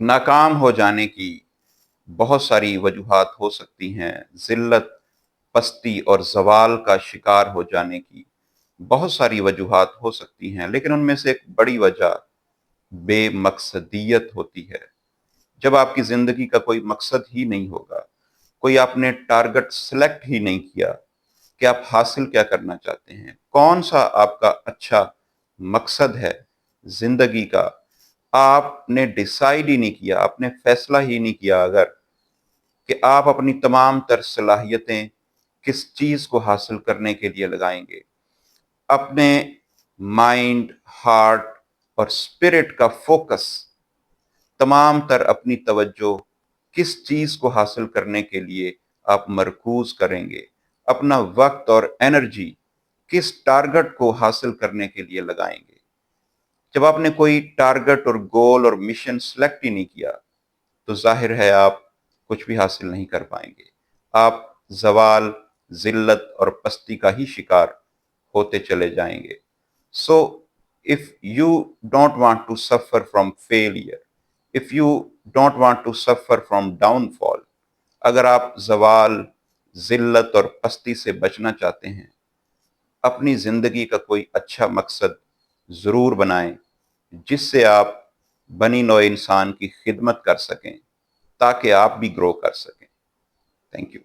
ناکام ہو جانے کی بہت ساری وجوہات ہو سکتی ہیں، ذلت، پستی اور زوال کا شکار ہو جانے کی بہت ساری وجوہات ہو سکتی ہیں، لیکن ان میں سے ایک بڑی وجہ بے مقصدیت ہوتی ہے۔ جب آپ کی زندگی کا کوئی مقصد ہی نہیں ہوگا، کوئی آپ نے ٹارگٹ سلیکٹ ہی نہیں کیا کہ آپ حاصل کیا کرنا چاہتے ہیں، کون سا آپ کا اچھا مقصد ہے زندگی کا، آپ نے ڈیسائیڈ ہی نہیں کیا، آپ نے فیصلہ ہی نہیں کیا اگر کہ آپ اپنی تمام تر صلاحیتیں کس چیز کو حاصل کرنے کے لیے لگائیں گے، اپنے مائنڈ، ہارٹ اور اسپرٹ کا فوکس، تمام تر اپنی توجہ کس چیز کو حاصل کرنے کے لیے آپ مرکوز کریں گے، اپنا وقت اور انرجی کس ٹارگٹ کو حاصل کرنے کے لیے لگائیں گے۔ جب آپ نے کوئی ٹارگٹ اور گول اور مشن سلیکٹ ہی نہیں کیا تو ظاہر ہے آپ کچھ بھی حاصل نہیں کر پائیں گے، آپ زوال، ذلت اور پستی کا ہی شکار ہوتے چلے جائیں گے۔ سو if you don't want to suffer from failure, if you don't want to suffer from downfall، اگر آپ زوال، ذلت اور پستی سے بچنا چاہتے ہیں، اپنی زندگی کا کوئی اچھا مقصد ضرور بنائیں جس سے آپ بنی نوع انسان کی خدمت کر سکیں تاکہ آپ بھی گرو کر سکیں۔ Thank you.